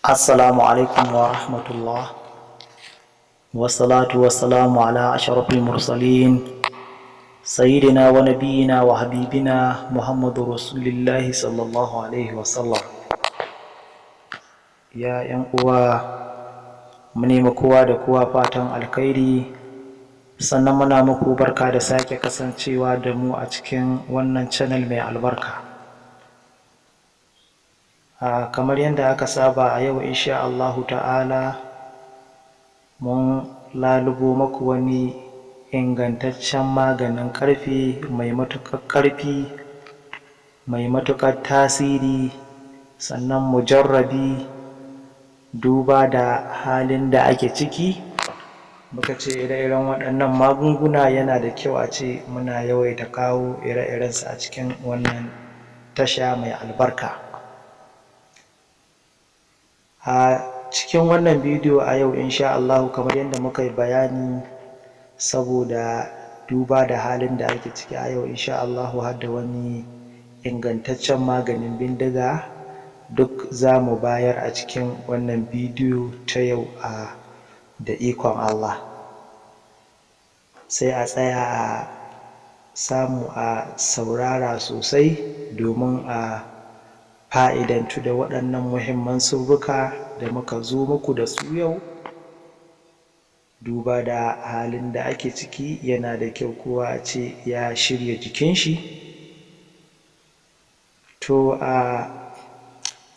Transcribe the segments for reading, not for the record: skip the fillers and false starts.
Assalamu alaikum wa rahmatullah wa salatu wa salamu ala ashrafil mursalin sayyidina wa nabiyina wa habibina Muhammadu Rasulillahi sallallahu alaihi wa sallam. Ya ‘yan uwa, mu nemi kowa da kowa fatan alkhairi, sannan muna muku barka da sake kasancewa da mu a cikin wannan channel mai albarka. Kamar yadda aka saba a yau insha Allahu ta'ala mun lalubo maku wani ingantaccen maganin ƙarfi mai matuƙar ƙarfi, mai matuƙar tasiri, sannan mujarrabi duba da halin da ake ciki. Muka ce ire-iren waɗannan magunguna yana da kyau a ce muna yawaita kawo ire-irensu a cikin wannan tasha mai albarka. A cikin wannan bidiyo a yau insha Allahu, kamar yadda muka yi bayani, saboda duba da halin da ake ciki a yau insha Allahu, har da wani ingantaccen maganin bindiga duk za mu bayar a cikin wannan bidiyo ta yau da ikon Allah. Sai a tsaya a samu a saurara sosai domin a fa'idantu da waɗannan muhimman sirruka da muka zo muku da su yau. Duba da halin da ake ciki, yana da kyau kowa a ce ya shirya jikin shi. To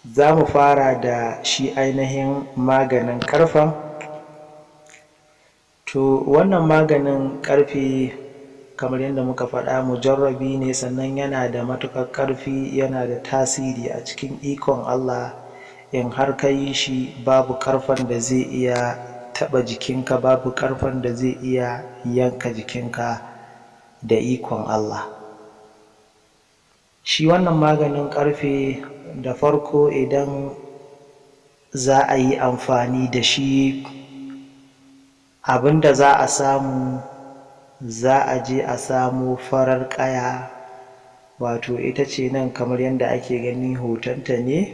za mu fara da shi ainihin maganin ƙarfen. To wannan maganin ƙarfe, kamar yadda muka faɗa, mujarrabi ne, sannan yana da matuƙar ƙarfi, yana da tasiri a cikin ikon Allah. In har ka yi shi, babu ƙarfen da zai iya taɓa jikinka, babu ƙarfen da zai iya yanka jikinka da ikon Allah. Shi wannan maganin ƙarfe, da farko idan za a yi amfani da shi, abin da za a samu, za a je a samo farar ƙaya, wato ita ce nan kamar yadda ake gani hotonta ne,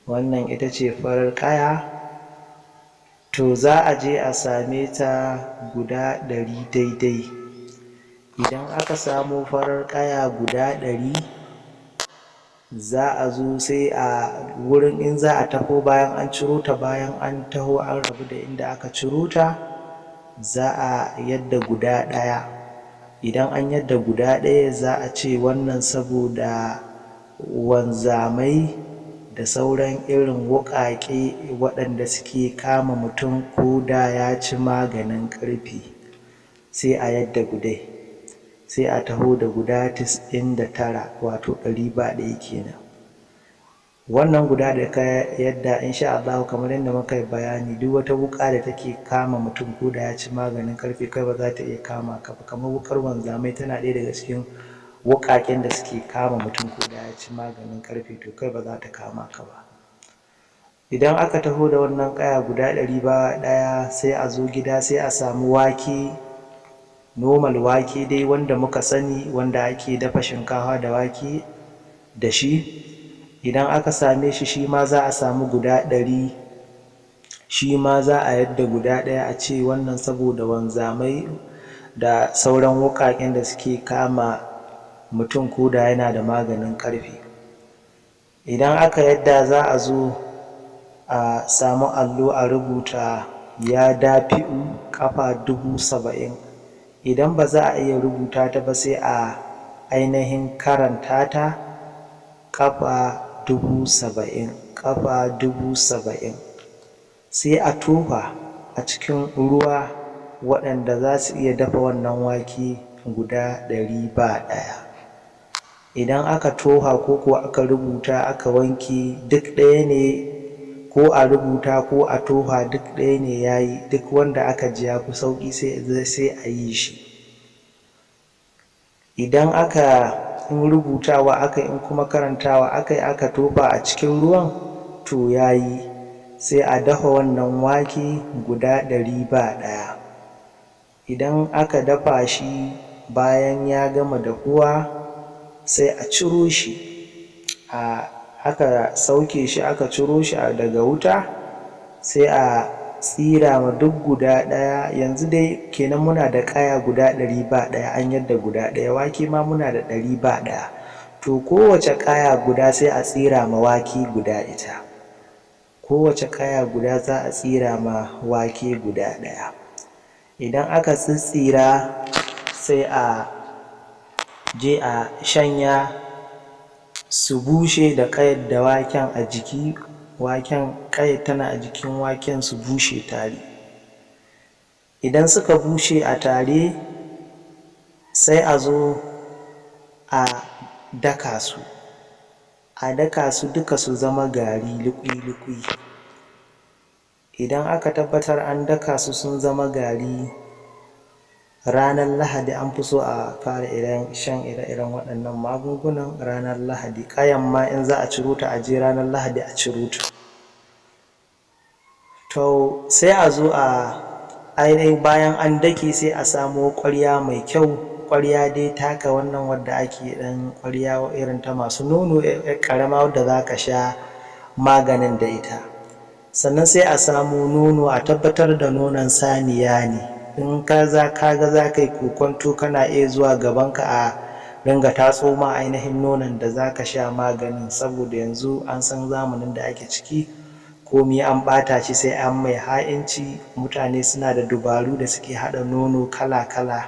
wannan ita ce farar ƙaya. To za a je a same ta guda 100 daidai. Idan aka samo farar ƙaya guda 100, za a zo sai a wurin, in za a taho bayan an ciro ta, bayan an taho an rabu da inda aka ciro ta, za a yadda guda ɗaya. Idan an yadda guda ɗaya, za a ce wannan saboda wanzamai da sauran irin wuƙaƙe waɗanda suke kama mutum ko da ya ci maganin ƙarfe, sai a yadda gudai, sai a taho da guda 99, wato 100 ba ɗaya kenan. Wannan guda da ka yadda insha Allah, kamar yadda muka yi bayani, duk wata wuƙa da take kama mutum ko da ya ci maganin ƙarfe, kai ba za ta iya kama ka ba. Kamar wuƙar wanzamai tana ɗaya daga cikin wuƙaƙen da suke kama mutum ko da ya ci maganin ƙarfe, to kai ba za ta kama ka ba. Idan aka taho da wannan ƙaya guda 100 ba ɗaya, sai a zo gida, sai a samu wake, normal wake dai wanda muka sani, wanda ake dafa shinkafa da wake da shi. Idan aka same shi, shi ma za a samu guda 100, shi ma za a yadda guda ɗaya, a ce wannan saboda wanzamai da sauran wuƙaƙen da suke kama mutum ko da yana da maganin ƙarfe. Idan aka yadda, za a zo a samu allo a rubuta ya dafi'u ƙafa 70,000. Idan ba za a iya rubuta ta ba, sai a ainihin karanta ta ƙafa 70,000, ƙafa 70,000. Sai a tofa a cikin ruwa waɗanda za su iya dafa wannan wake guda 100 ba ɗaya. Idan aka tofa ko kuwa aka rubuta aka wanke, duk ɗaya ne, ko a rubuta ko a tofa, duk ɗaya ne ya yi. Duk wanda aka ji ya fi sauƙi sai a yi shi. Idan in rubutawa aka yi, in kuma karantawa aka yi, aka tofa a cikin ruwan, to ya yi. Sai a dafa wannan wake guda 100 ba ɗaya. Idan aka dafa shi, bayan ya gama dahuwa, sai a ciro shi a aka sauke shi aka ciro shi daga wuta, sai a tsira ma duk guda ɗaya. Yanzu dai kenan muna da ƙaya guda 100 ba ɗaya, an yadda guda ɗaya. Wake ma muna da 100 ba ɗaya. To kowace ƙaya guda sai a tsira ma wake guda ita, kowace ƙaya guda za a tsira ma wake guda ɗaya. Idan aka tsitsira sai a je a shanya su bushe da ƙayar da waken a jiki, waken ƙayar tana a jikin waken, su bushe tare. Idan suka bushe a tare sai a zo a daka su, duka su zama gari liƙui-liƙui. Idan aka tabbatar an daka su sun zama gari, ranar Lahadi an fi so a fara shan ire-iren waɗannan magungunan ranar Lahadi. Ƙayan ma in za a ciro ta a je ranar Lahadi a ciro ta. To sai a zo a ainihin bayan an dake sai a samo ƙwarya mai kyau, ƙwarya dai taka wannan wadda ake ɗan ƙwarya irin ta masu nono, ƙarama wadda za ka sha maganin da ita. Sannan sai a samo nono, a tabbatar da nonon saniya ne. In ka ga za ka yi kokonto, kana iya zuwa gabanka a ringa tatso ma ainihin nonon da za ka sha maganin, saboda yanzu an san zamanin da ake ciki, komi an ɓata shi sai an mai ha'inci. Mutane suna da dubaru da suke haɗa nono kala-kala,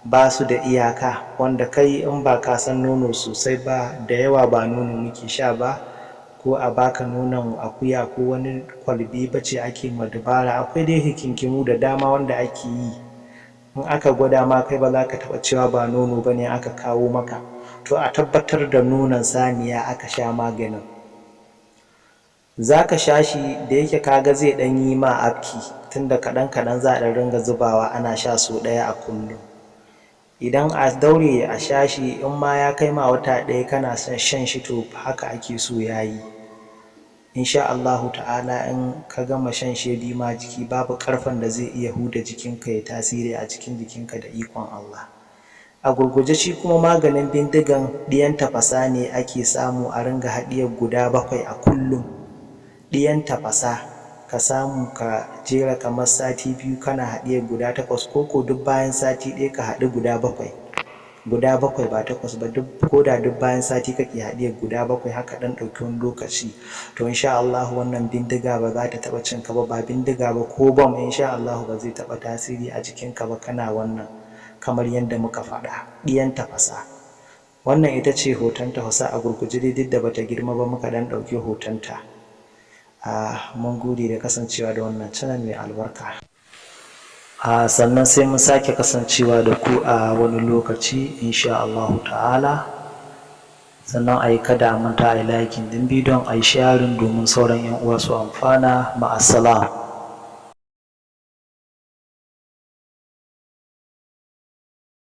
ba su da iyaka, wanda kai in ba ka san nono sosai ba, da yawa ba nono muke sha ba, ko a baka nonon akuya ko wani kwalbi bace ake ma dubara. Akwai dai hikinkimu da dama wanda ake yi, in aka gwada ma kai ba za ka taɓa cewa ba nono ba ne aka kawo maka. To a tabbatar da nonon saniya aka sha maganin. Za ka sha shi, da yake kaga zai ɗan yi ma afki, tunda kaɗan-kaɗan za a ringa zubawa ana sha sau ɗaya a kullum. Idan a daure a sha shi, in ma ya kai ma wata ɗaya kana son shan shi, to haka ake so ya yi. Insha Allahu ta'ala in ka gama shan shi bi ma jiki, babu ƙarfen da zai iya huda jikinka ya tasiri a cikin jikinka da ikon Allah. A gurguje shi kuma maganin bindigan ɗiyan tafasa ne ake samu a ringa haɗiyar guda 7 a kullum. Ɗiyan tafasa ka samu ka jera kamar sati 2 kana haɗiyar guda 8, ko duk bayan sati ɗaya ka haɗi guda 7. Guda 7 ba 8 ba, ko da duk bayan sati kake haɗiyar guda 7, haka ɗan ɗauki wani lokaci. To insha Allah wannan bindiga ba za ta taɓa cin ka ba bindiga ba ko bam, insha Allah ba zai taɓa tasiri a jikinka ba kana wannan, kamar yadda muka faɗa. Ɗiyan tafasa, wannan ita ce hoton tafasa a gurguje dai, duk da bata girma ba muka ɗan ɗauki hotonta. Mun gode da kasancewa da wannan channel mai albarka. Sannan sai mun sake kasancewa da ku a wani lokaci insha Allah ta'ala. Sannan a yi kada a manta a yi liking din bidiyon, a yi sharing domin sauran 'yan uwa su amfana. Ma'assalam.